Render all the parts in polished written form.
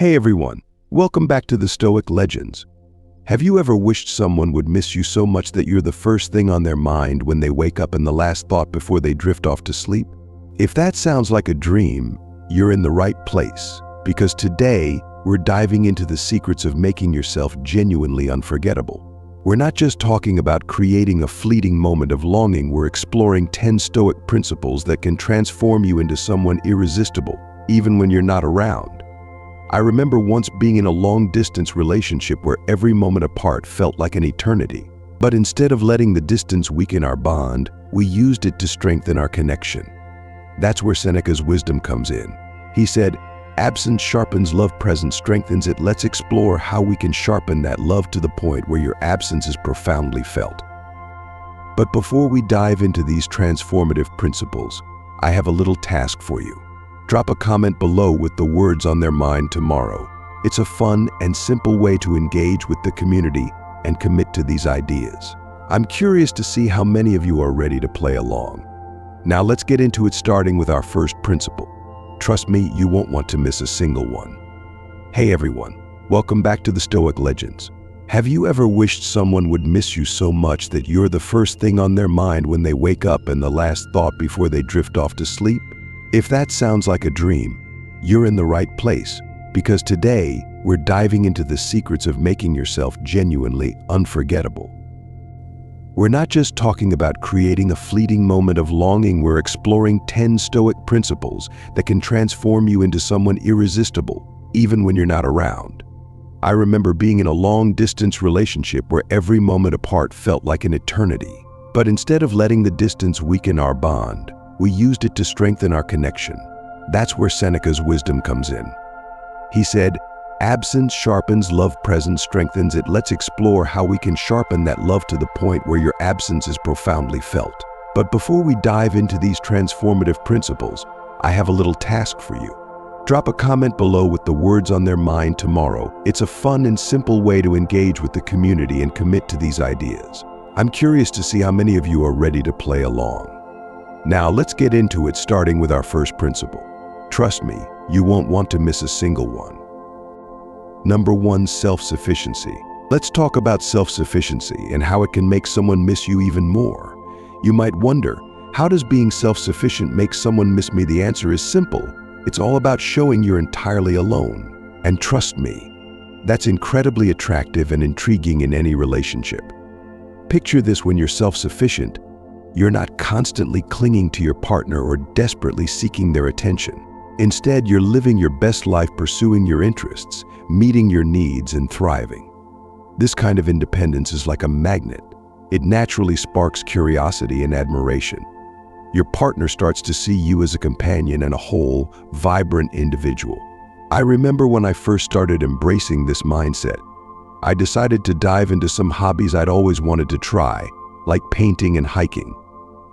Hey everyone, welcome back to the Stoic Legends. Have you ever wished someone would miss you so much that you're the first thing on their mind when they wake up and the last thought before they drift off to sleep? If that sounds like a dream, you're in the right place, because today we're diving into the secrets of making yourself genuinely unforgettable. We're not just talking about creating a fleeting moment of longing, we're exploring 10 Stoic principles that can transform you into someone irresistible, even when you're not around. I remember once being in a long-distance relationship where every moment apart felt like an eternity. But instead of letting the distance weaken our bond, we used it to strengthen our connection. That's where Seneca's wisdom comes in. He said, "Absence sharpens love, presence strengthens it." Let's explore how we can sharpen that love to the point where your absence is profoundly felt. But before we dive into these transformative principles, I have a little task for you. Drop a comment below with the words on their mind tomorrow. It's a fun and simple way to engage with the community and commit to these ideas. I'm curious to see how many of you are ready to play along. Now let's get into it, starting with our first principle. Trust me, you won't want to miss a single one. Hey everyone, welcome back to the Stoic Legends. Have you ever wished someone would miss you so much that you're the first thing on their mind when they wake up and the last thought before they drift off to sleep? If that sounds like a dream, you're in the right place, because today we're diving into the secrets of making yourself genuinely unforgettable. We're not just talking about creating a fleeting moment of longing, we're exploring 10 Stoic principles that can transform you into someone irresistible, even when you're not around. I remember being in a long-distance relationship where every moment apart felt like an eternity. But instead of letting the distance weaken our bond, we used it to strengthen our connection. That's where Seneca's wisdom comes in. He said, "Absence sharpens love, presence strengthens it." Let's explore how we can sharpen that love to the point where your absence is profoundly felt. But before we dive into these transformative principles, I have a little task for you. Drop a comment below with the words on their mind tomorrow. It's a fun and simple way to engage with the community and commit to these ideas. I'm curious to see how many of you are ready to play along. Now let's get into it, starting with our first principle. Trust me, you won't want to miss a single one. Number 1, self-sufficiency. Let's talk about self-sufficiency and how it can make someone miss you even more. You might wonder, how does being self-sufficient make someone miss me? The answer is simple. It's all about showing you're entirely alone. And trust me, that's incredibly attractive and intriguing in any relationship. Picture this: when you're self-sufficient, you're not constantly clinging to your partner or desperately seeking their attention. Instead, you're living your best life, pursuing your interests, meeting your needs, and thriving. This kind of independence is like a magnet. It naturally sparks curiosity and admiration. Your partner starts to see you as a companion and a whole, vibrant individual. I remember when I first started embracing this mindset, I decided to dive into some hobbies I'd always wanted to try, like painting and hiking.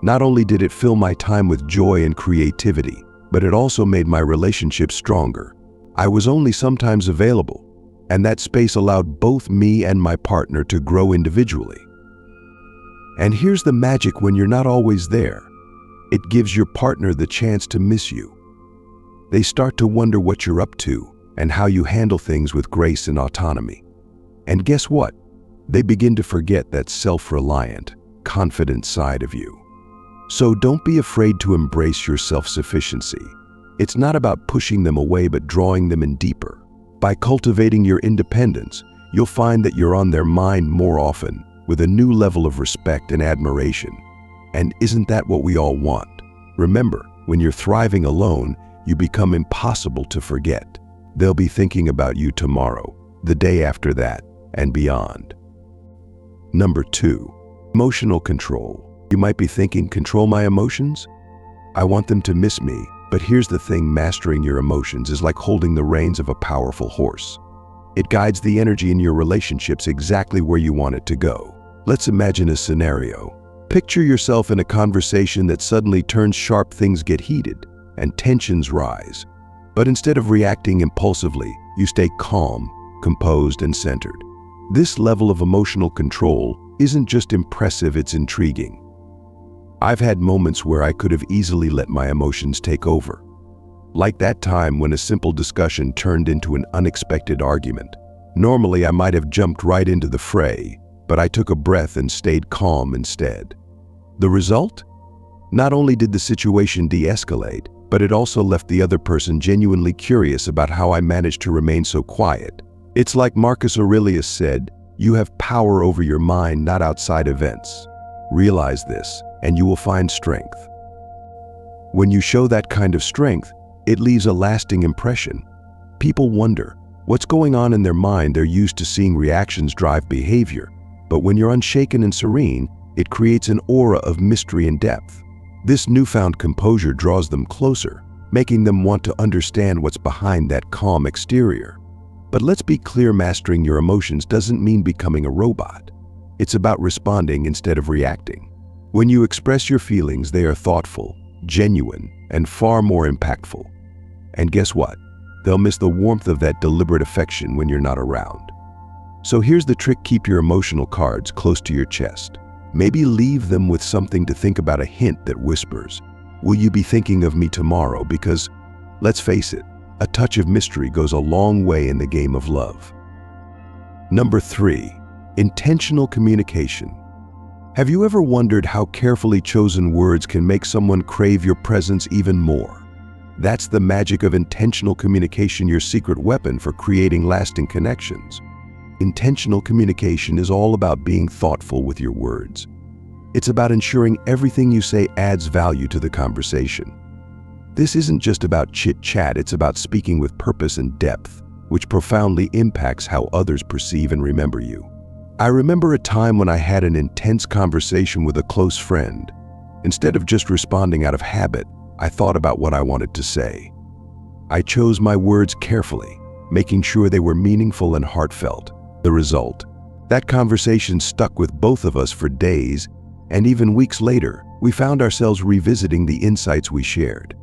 Not only did it fill my time with joy and creativity, but it also made my relationship stronger. I was only sometimes available, and that space allowed both me and my partner to grow individually. And here's the magic: when you're not always there, it gives your partner the chance to miss you. They start to wonder what you're up to and how you handle things with grace and autonomy. And guess what? They begin to forget that self-reliant, confident side of you. So don't be afraid to embrace your self-sufficiency. It's not about pushing them away, but drawing them in deeper. By cultivating your independence, you'll find that you're on their mind more often, with a new level of respect and admiration. And isn't that what we all want? Remember, when you're thriving alone, you become impossible to forget. They'll be thinking about you tomorrow, the day after that, and beyond. Number 2, emotional control. You might be thinking, control my emotions? I want them to miss me. But here's the thing: mastering your emotions is like holding the reins of a powerful horse. It guides the energy in your relationships exactly where you want it to go. Let's imagine a scenario. Picture yourself in a conversation that suddenly turns sharp, things get heated, and tensions rise. But instead of reacting impulsively, you stay calm, composed, and centered. This level of emotional control isn't just impressive, it's intriguing. I've had moments where I could have easily let my emotions take over. Like that time when a simple discussion turned into an unexpected argument. Normally, I might have jumped right into the fray, but I took a breath and stayed calm instead. The result? Not only did the situation de-escalate, but it also left the other person genuinely curious about how I managed to remain so quiet. It's like Marcus Aurelius said, "You have power over your mind, not outside events." Realize this, and you will find strength. When you show that kind of strength, it leaves a lasting impression. People wonder, what's going on in their mind? They're used to seeing reactions drive behavior, but when you're unshaken and serene, it creates an aura of mystery and depth. This newfound composure draws them closer, making them want to understand what's behind that calm exterior. But let's be clear, mastering your emotions doesn't mean becoming a robot. It's about responding instead of reacting. When you express your feelings, they are thoughtful, genuine, and far more impactful. And guess what? They'll miss the warmth of that deliberate affection when you're not around. So here's the trick: keep your emotional cards close to your chest. Maybe leave them with something to think about, a hint that whispers, "Will you be thinking of me tomorrow?" Because, let's face it, a touch of mystery goes a long way in the game of love. Number 3, intentional communication. Have you ever wondered how carefully chosen words can make someone crave your presence even more? That's the magic of intentional communication, your secret weapon for creating lasting connections. Intentional communication is all about being thoughtful with your words. It's about ensuring everything you say adds value to the conversation. This isn't just about chit-chat, it's about speaking with purpose and depth, which profoundly impacts how others perceive and remember you. I remember a time when I had an intense conversation with a close friend. Instead of just responding out of habit, I thought about what I wanted to say. I chose my words carefully, making sure they were meaningful and heartfelt. The result? That conversation stuck with both of us for days, and even weeks later, we found ourselves revisiting the insights we shared.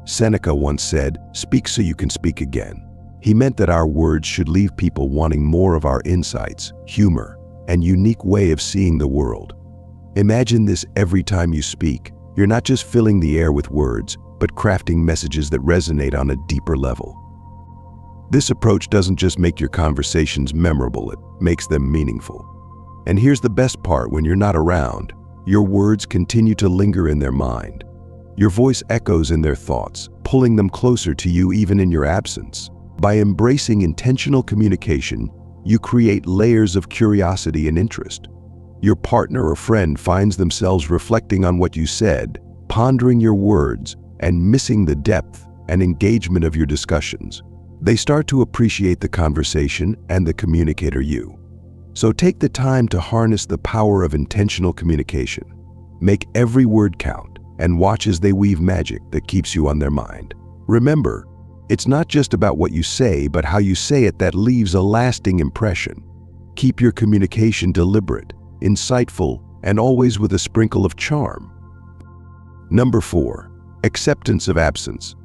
Seneca once said, "Speak so you can speak again." He meant that our words should leave people wanting more of our insights, humor, and unique way of seeing the world. Imagine this: every time you speak, you're not just filling the air with words, but crafting messages that resonate on a deeper level. This approach doesn't just make your conversations memorable, it makes them meaningful. And here's the best part: when you're not around, your words continue to linger in their mind. Your voice echoes in their thoughts, pulling them closer to you even in your absence. By embracing intentional communication, you create layers of curiosity and interest. Your partner or friend finds themselves reflecting on what you said, pondering your words, and missing the depth and engagement of your discussions. They start to appreciate the conversation and the communicator you. So take the time to harness the power of intentional communication. Make every word count and watch as they weave magic that keeps you on their mind. Remember, it's not just about what you say, but how you say it that leaves a lasting impression. Keep your communication deliberate, insightful, and always with a sprinkle of charm. Number 4, acceptance of absence.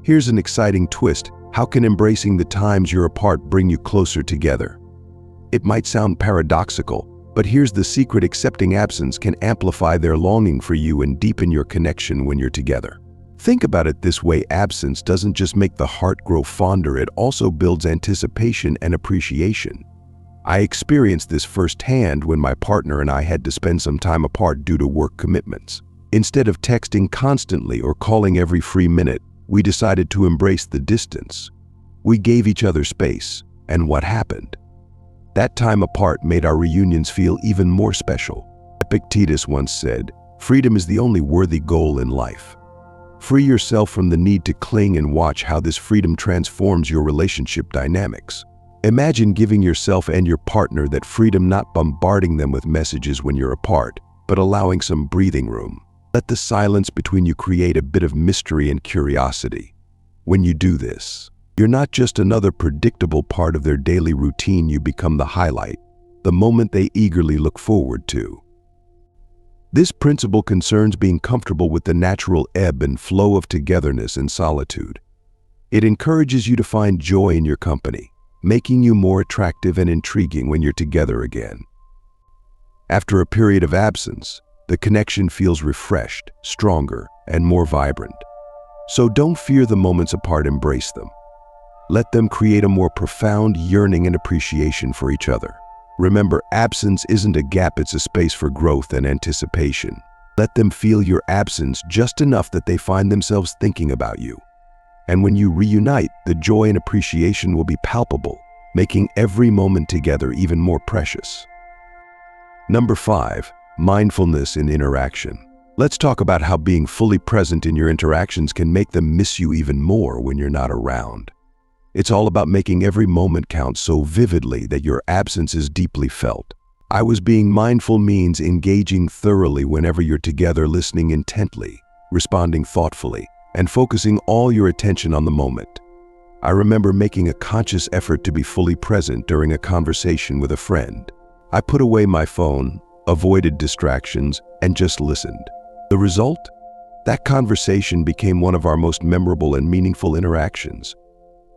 Here's an exciting twist. How can embracing the times you're apart bring you closer together? It might sound paradoxical, but here's the secret: accepting absence can amplify their longing for you and deepen your connection when you're together. Think about it this way: absence doesn't just make the heart grow fonder, it also builds anticipation and appreciation. I experienced this firsthand when my partner and I had to spend some time apart due to work commitments. Instead of texting constantly or calling every free minute, we decided to embrace the distance. We gave each other space, and what happened? That time apart made our reunions feel even more special. Epictetus once said, "Freedom is the only worthy goal in life." Free yourself from the need to cling and watch how this freedom transforms your relationship dynamics. Imagine giving yourself and your partner that freedom, not bombarding them with messages when you're apart, but allowing some breathing room. Let the silence between you create a bit of mystery and curiosity. When you do this, you're not just another predictable part of their daily routine, you become the highlight, the moment they eagerly look forward to. This principle concerns being comfortable with the natural ebb and flow of togetherness and solitude. It encourages you to find joy in your company, making you more attractive and intriguing when you're together again. After a period of absence, the connection feels refreshed, stronger, and more vibrant. So don't fear the moments apart, embrace them. Let them create a more profound yearning and appreciation for each other. Remember, absence isn't a gap, it's a space for growth and anticipation. Let them feel your absence just enough that they find themselves thinking about you. And when you reunite, the joy and appreciation will be palpable, making every moment together even more precious. Number 5, mindfulness in interaction. Let's talk about how being fully present in your interactions can make them miss you even more when you're not around. It's all about making every moment count so vividly that your absence is deeply felt. Being mindful means engaging thoroughly whenever you're together, listening intently, responding thoughtfully, and focusing all your attention on the moment. I remember making a conscious effort to be fully present during a conversation with a friend. I put away my phone, avoided distractions, and just listened. The result? That conversation became one of our most memorable and meaningful interactions.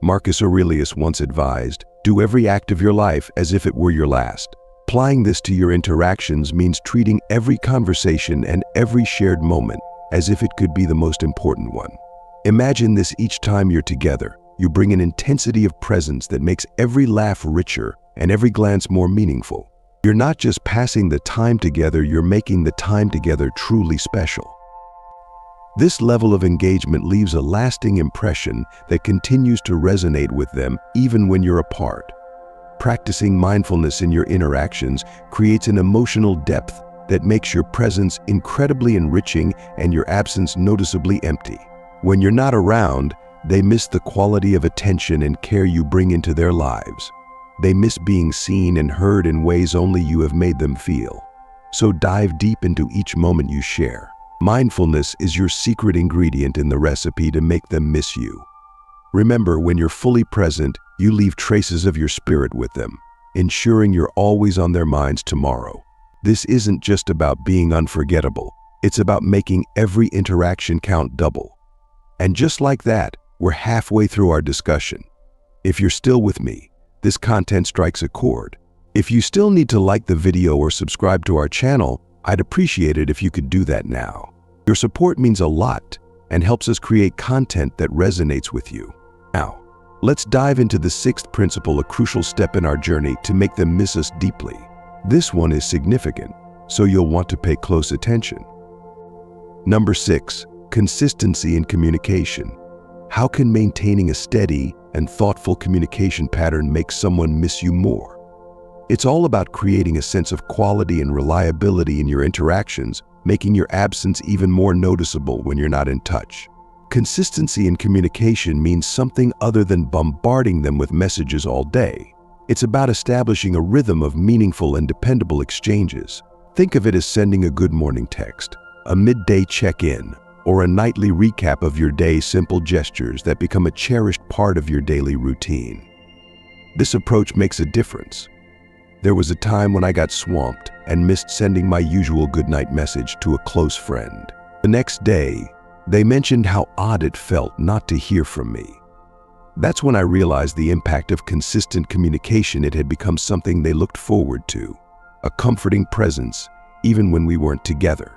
Marcus Aurelius once advised, "Do every act of your life as if it were your last." Applying this to your interactions means treating every conversation and every shared moment as if it could be the most important one. Imagine this: each time you're together, you bring an intensity of presence that makes every laugh richer and every glance more meaningful. You're not just passing the time together, you're making the time together truly special. This level of engagement leaves a lasting impression that continues to resonate with them even when you're apart. Practicing mindfulness in your interactions creates an emotional depth that makes your presence incredibly enriching and your absence noticeably empty. When you're not around, they miss the quality of attention and care you bring into their lives. They miss being seen and heard in ways only you have made them feel. So dive deep into each moment you share. Mindfulness is your secret ingredient in the recipe to make them miss you. Remember, when you're fully present, you leave traces of your spirit with them, ensuring you're always on their minds tomorrow. This isn't just about being unforgettable. It's about making every interaction count double. And just like that, we're halfway through our discussion. If you're still with me, this content strikes a chord. If you still need to like the video or subscribe to our channel, I'd appreciate it if you could do that now. Your support means a lot and helps us create content that resonates with you. Now, let's dive into the 6th principle, a crucial step in our journey to make them miss us deeply. This one is significant, so you'll want to pay close attention. Number 6, consistency in communication. How can maintaining a steady and thoughtful communication pattern make someone miss you more? It's all about creating a sense of quality and reliability in your interactions, making your absence even more noticeable when you're not in touch. Consistency in communication means something other than bombarding them with messages all day. It's about establishing a rhythm of meaningful and dependable exchanges. Think of it as sending a good morning text, a midday check-in, or a nightly recap of your day, simple gestures that become a cherished part of your daily routine. This approach makes a difference. There was a time when I got swamped and missed sending my usual goodnight message to a close friend. The next day, they mentioned how odd it felt not to hear from me. That's when I realized the impact of consistent communication. It had become something they looked forward to, a comforting presence, even when we weren't together.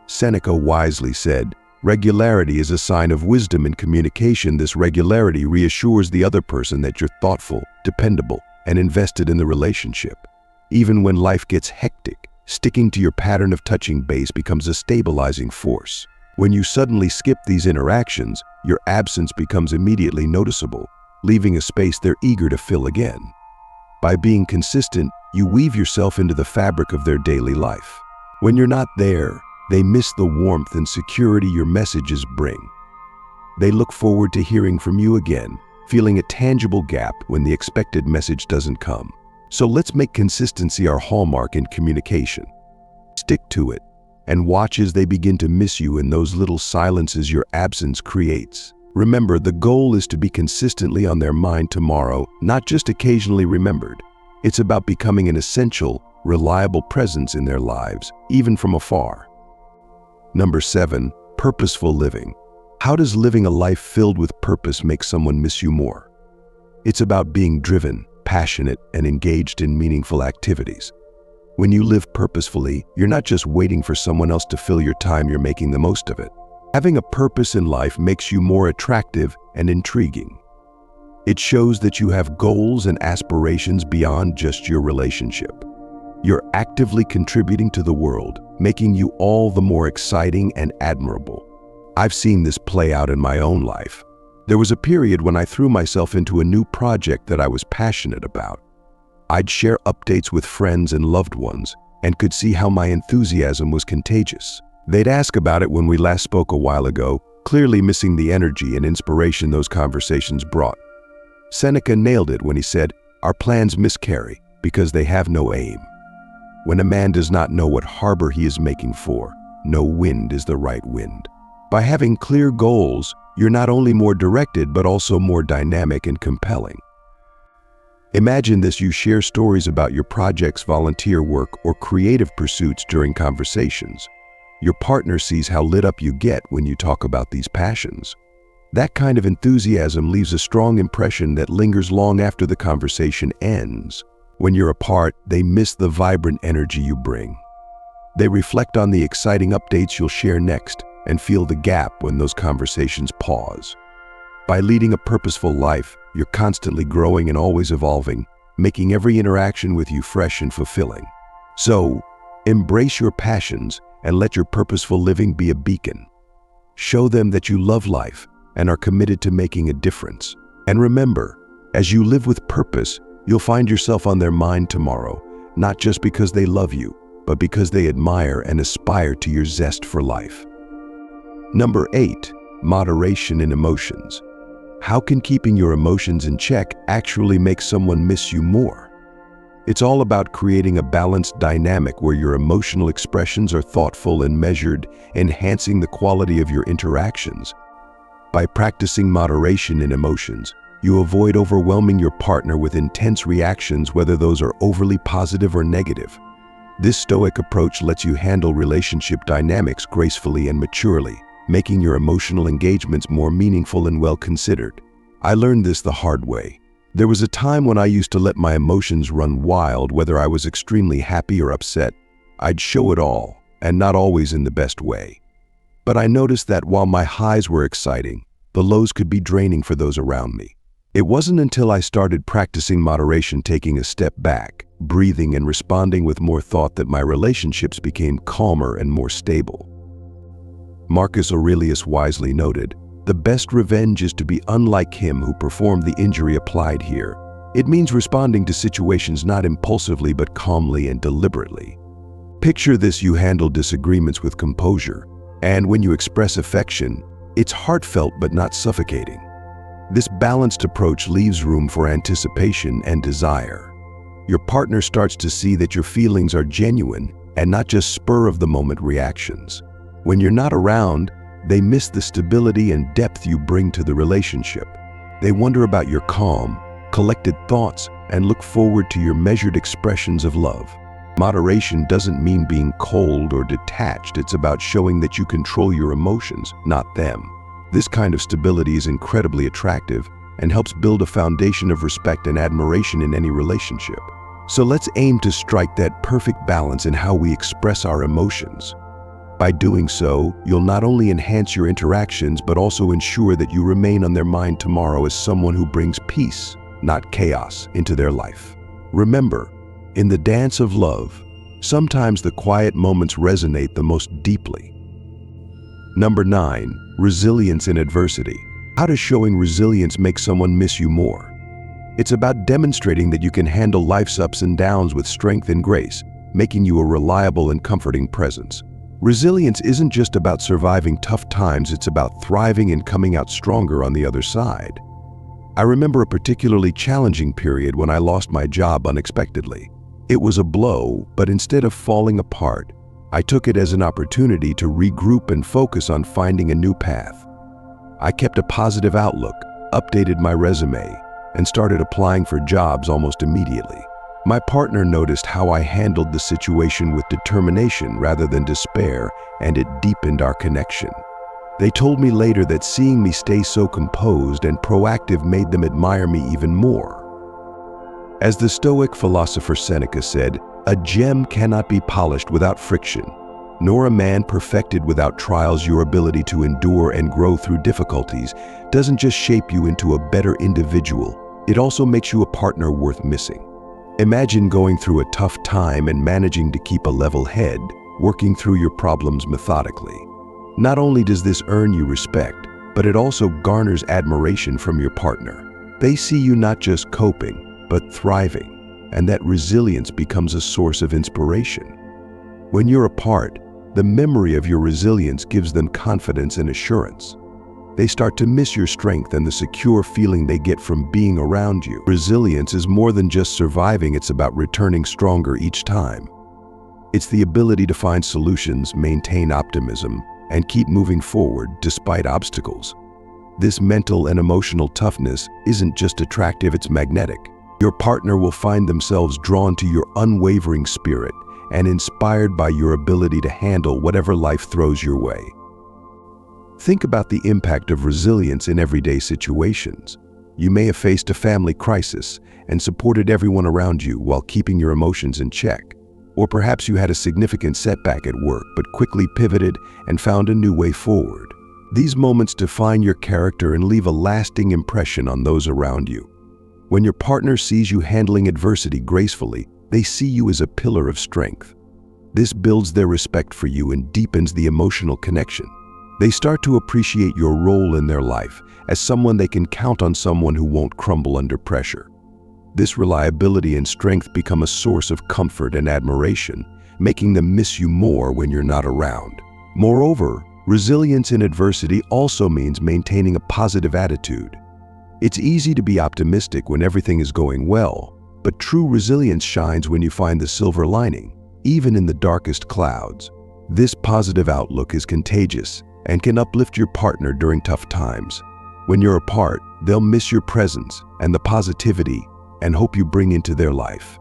Seneca wisely said, "Regularity is a sign of wisdom in communication. This regularity reassures the other person that you're thoughtful, dependable, and invested in the relationship. Even when life gets hectic, sticking to your pattern of touching base becomes a stabilizing force. When you suddenly skip these interactions, your absence becomes immediately noticeable, leaving a space they're eager to fill again. By being consistent, you weave yourself into the fabric of their daily life. When you're not there, they miss the warmth and security your messages bring. They look forward to hearing from you again, feeling a tangible gap when the expected message doesn't come. So let's make consistency our hallmark in communication. Stick to it, and watch as they begin to miss you in those little silences your absence creates. Remember, the goal is to be consistently on their mind tomorrow, not just occasionally remembered. It's about becoming an essential, reliable presence in their lives, even from afar. Number 7, purposeful living. How does living a life filled with purpose make someone miss you more? It's about being driven, passionate, and engaged in meaningful activities. When you live purposefully, you're not just waiting for someone else to fill your time, you're making the most of it. Having a purpose in life makes you more attractive and intriguing. It shows that you have goals and aspirations beyond just your relationship. You're actively contributing to the world, making you all the more exciting and admirable. I've seen this play out in my own life. There was a period when I threw myself into a new project that I was passionate about. I'd share updates with friends and loved ones and could see how my enthusiasm was contagious. They'd ask about it when we last spoke a while ago, clearly missing the energy and inspiration those conversations brought. Seneca nailed it when he said, "Our plans miscarry because they have no aim." When a man does not know what harbor he is making for, no wind is the right wind. By having clear goals, you're not only more directed but also more dynamic and compelling. Imagine this: you share stories about your projects, volunteer work, or creative pursuits during conversations. Your partner sees how lit up you get when you talk about these passions. That kind of enthusiasm leaves a strong impression that lingers long after the conversation ends. When you're apart, they miss the vibrant energy you bring. They reflect on the exciting updates you'll share next and feel the gap when those conversations pause. By leading a purposeful life, you're constantly growing and always evolving, making every interaction with you fresh and fulfilling. So, embrace your passions and let your purposeful living be a beacon. Show them that you love life and are committed to making a difference. And remember, as you live with purpose, you'll find yourself on their mind tomorrow, not just because they love you, but because they admire and aspire to your zest for life. Number 8, moderation in emotions. How can keeping your emotions in check actually make someone miss you more? It's all about creating a balanced dynamic where your emotional expressions are thoughtful and measured, enhancing the quality of your interactions. By practicing moderation in emotions, you avoid overwhelming your partner with intense reactions, whether those are overly positive or negative. This Stoic approach lets you handle relationship dynamics gracefully and maturely, making your emotional engagements more meaningful and well-considered. I learned this the hard way. There was a time when I used to let my emotions run wild, whether I was extremely happy or upset. I'd show it all, and not always in the best way. But I noticed that while my highs were exciting, the lows could be draining for those around me. It wasn't until I started practicing moderation, taking a step back, breathing and responding with more thought, that my relationships became calmer and more stable. Marcus Aurelius wisely noted, "The best revenge is to be unlike him who performed the injury applied here." It means responding to situations not impulsively but calmly and deliberately. Picture this: you handle disagreements with composure, and when you express affection, it's heartfelt but not suffocating. This balanced approach leaves room for anticipation and desire. Your partner starts to see that your feelings are genuine and not just spur-of-the-moment reactions. When you're not around, they miss the stability and depth you bring to the relationship. They wonder about your calm, collected thoughts and look forward to your measured expressions of love. Moderation doesn't mean being cold or detached. It's about showing that you control your emotions, not them. This kind of stability is incredibly attractive and helps build a foundation of respect and admiration in any relationship. So let's aim to strike that perfect balance in how we express our emotions. By doing so, you'll not only enhance your interactions but also ensure that you remain on their mind tomorrow as someone who brings peace, not chaos, into their life. Remember, in the dance of love, sometimes the quiet moments resonate the most deeply. Number 9, resilience in adversity. How does showing resilience make someone miss you more? It's about demonstrating that you can handle life's ups and downs with strength and grace, making you a reliable and comforting presence. Resilience isn't just about surviving tough times, it's about thriving and coming out stronger on the other side. I remember a particularly challenging period when I lost my job unexpectedly. It was a blow, but instead of falling apart, I took it as an opportunity to regroup and focus on finding a new path. I kept a positive outlook, updated my resume, and started applying for jobs almost immediately. My partner noticed how I handled the situation with determination rather than despair, and it deepened our connection. They told me later that seeing me stay so composed and proactive made them admire me even more. As the Stoic philosopher Seneca said, "A gem cannot be polished without friction." nor a man perfected without trials. Your ability to endure and grow through difficulties doesn't just shape you into a better individual, it also makes you a partner worth missing. Imagine going through a tough time and managing to keep a level head, working through your problems methodically. Not only does this earn you respect, but it also garners admiration from your partner. They see you not just coping, but thriving, and that resilience becomes a source of inspiration. When you're apart, the memory of your resilience gives them confidence and assurance. They start to miss your strength and the secure feeling they get from being around you. Resilience is more than just surviving, it's about returning stronger each time. It's the ability to find solutions, maintain optimism, and keep moving forward despite obstacles. This mental and emotional toughness isn't just attractive, it's magnetic. Your partner will find themselves drawn to your unwavering spirit and inspired by your ability to handle whatever life throws your way. Think about the impact of resilience in everyday situations. You may have faced a family crisis and supported everyone around you while keeping your emotions in check. Or perhaps you had a significant setback at work but quickly pivoted and found a new way forward. These moments define your character and leave a lasting impression on those around you. When your partner sees you handling adversity gracefully, they see you as a pillar of strength. This builds their respect for you and deepens the emotional connection. They start to appreciate your role in their life as someone they can count on, someone who won't crumble under pressure. This reliability and strength become a source of comfort and admiration, making them miss you more when you're not around. Moreover, resilience in adversity also means maintaining a positive attitude. It's easy to be optimistic when everything is going well, but true resilience shines when you find the silver lining, even in the darkest clouds. This positive outlook is contagious and can uplift your partner during tough times. When you're apart, they'll miss your presence and the positivity and hope you bring into their life.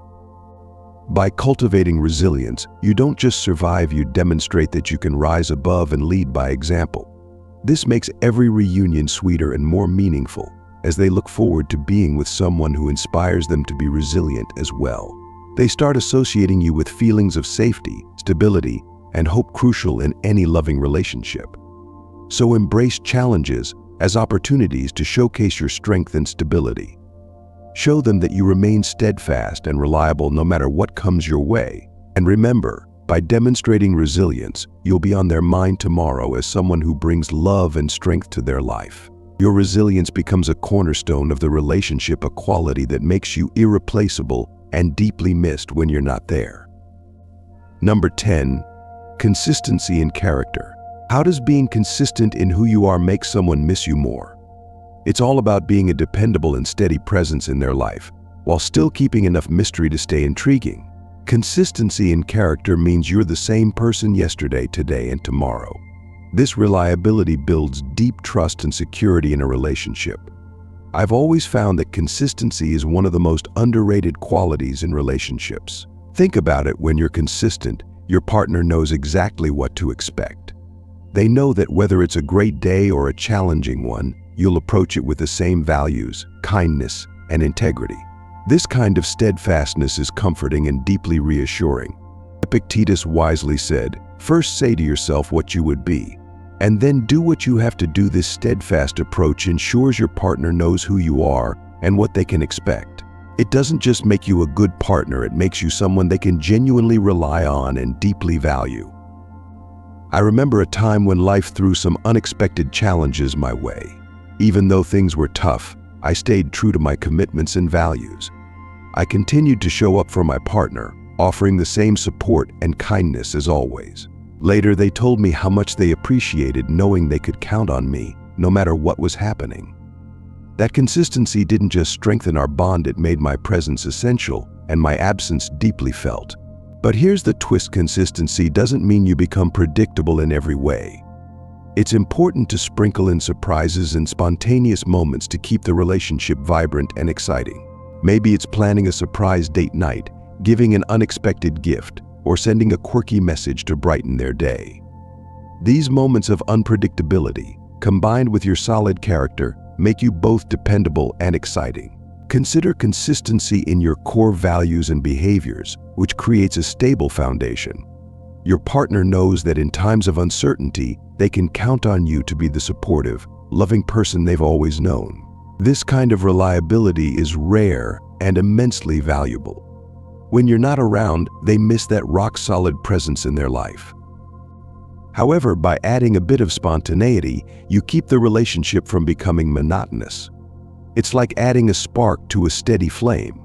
By cultivating resilience, you don't just survive, you demonstrate that you can rise above and lead by example. This makes every reunion sweeter and more meaningful, as they look forward to being with someone who inspires them to be resilient as well. They start associating you with feelings of safety, stability, and hope, crucial in any loving relationship. So embrace challenges as opportunities to showcase your strength and stability. Show them that you remain steadfast and reliable no matter what comes your way. And remember, by demonstrating resilience, you'll be on their mind tomorrow as someone who brings love and strength to their life. Your resilience becomes a cornerstone of the relationship, a quality that makes you irreplaceable and deeply missed when you're not there. Number 10, consistency in character. How does being consistent in who you are make someone miss you more? It's all about being a dependable and steady presence in their life, while still keeping enough mystery to stay intriguing. Consistency in character means you're the same person yesterday, today, and tomorrow. This reliability builds deep trust and security in a relationship. I've always found that consistency is one of the most underrated qualities in relationships. Think about it: when you're consistent, your partner knows exactly what to expect. They know that whether it's a great day or a challenging one, you'll approach it with the same values, kindness, and integrity. This kind of steadfastness is comforting and deeply reassuring. Epictetus wisely said, "First say to yourself what you would be, and then do what you have to do." This steadfast approach ensures your partner knows who you are and what they can expect. It doesn't just make you a good partner, it makes you someone they can genuinely rely on and deeply value. I remember a time when life threw some unexpected challenges my way. Even though things were tough, I stayed true to my commitments and values. I continued to show up for my partner, offering the same support and kindness as always. Later, they told me how much they appreciated knowing they could count on me, no matter what was happening. That consistency didn't just strengthen our bond, it made my presence essential and my absence deeply felt. But here's the twist: consistency doesn't mean you become predictable in every way. It's important to sprinkle in surprises and spontaneous moments to keep the relationship vibrant and exciting. Maybe it's planning a surprise date night, giving an unexpected gift, or sending a quirky message to brighten their day. These moments of unpredictability, combined with your solid character, make you both dependable and exciting. Consider consistency in your core values and behaviors, which creates a stable foundation. Your partner knows that in times of uncertainty, they can count on you to be the supportive, loving person they've always known. This kind of reliability is rare and immensely valuable. When you're not around, they miss that rock-solid presence in their life. However, by adding a bit of spontaneity, you keep the relationship from becoming monotonous. It's like adding a spark to a steady flame.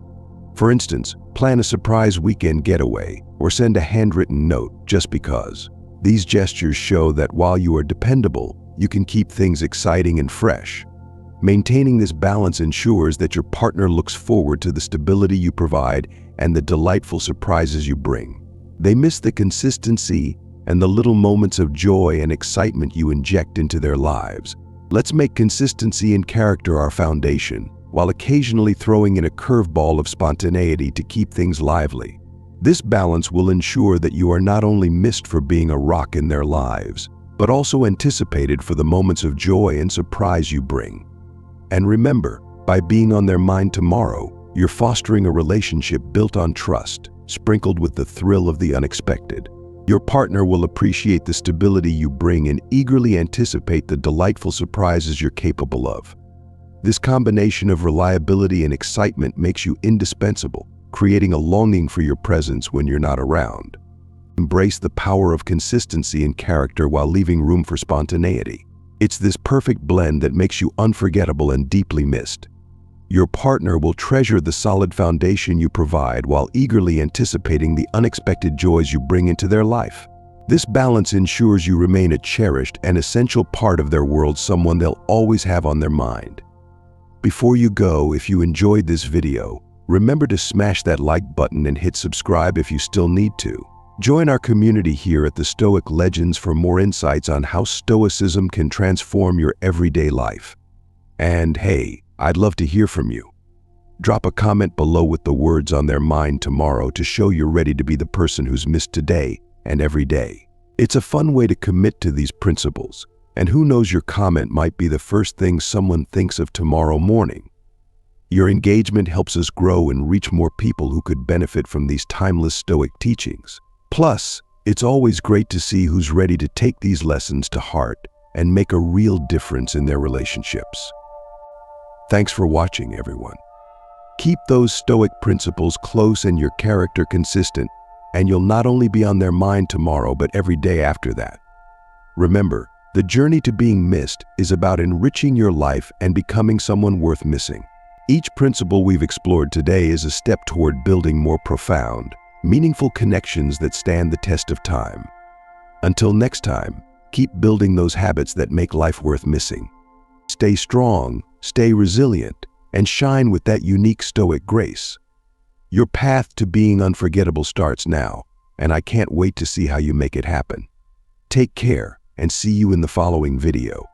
For instance, plan a surprise weekend getaway or send a handwritten note just because. These gestures show that while you are dependable, you can keep things exciting and fresh. Maintaining this balance ensures that your partner looks forward to the stability you provide and the delightful surprises you bring. They miss the consistency and the little moments of joy and excitement you inject into their lives. Let's make consistency and character our foundation, while occasionally throwing in a curveball of spontaneity to keep things lively. This balance will ensure that you are not only missed for being a rock in their lives, but also anticipated for the moments of joy and surprise you bring. And remember, by being on their mind tomorrow, you're fostering a relationship built on trust, sprinkled with the thrill of the unexpected. Your partner will appreciate the stability you bring and eagerly anticipate the delightful surprises you're capable of. This combination of reliability and excitement makes you indispensable, creating a longing for your presence when you're not around. Embrace the power of consistency and character while leaving room for spontaneity. It's this perfect blend that makes you unforgettable and deeply missed. Your partner will treasure the solid foundation you provide while eagerly anticipating the unexpected joys you bring into their life. This balance ensures you remain a cherished and essential part of their world, someone they'll always have on their mind. Before you go, if you enjoyed this video, remember to smash that like button and hit subscribe if you still need to. Join our community here at the Stoic Legends for more insights on how Stoicism can transform your everyday life. And hey, I'd love to hear from you. Drop a comment below with the words on their mind tomorrow to show you're ready to be the person who's missed today and every day. It's a fun way to commit to these principles, and who knows, your comment might be the first thing someone thinks of tomorrow morning. Your engagement helps us grow and reach more people who could benefit from these timeless Stoic teachings. Plus, it's always great to see who's ready to take these lessons to heart and make a real difference in their relationships. Thanks for watching, everyone. Keep those Stoic principles close and your character consistent, and you'll not only be on their mind tomorrow, but every day after that. Remember, the journey to being missed is about enriching your life and becoming someone worth missing. Each principle we've explored today is a step toward building more profound, meaningful connections that stand the test of time. Until next time, keep building those habits that make life worth missing. Stay strong, stay resilient, and shine with that unique Stoic grace. Your path to being unforgettable starts now, and I can't wait to see how you make it happen. Take care, and see you in the following video.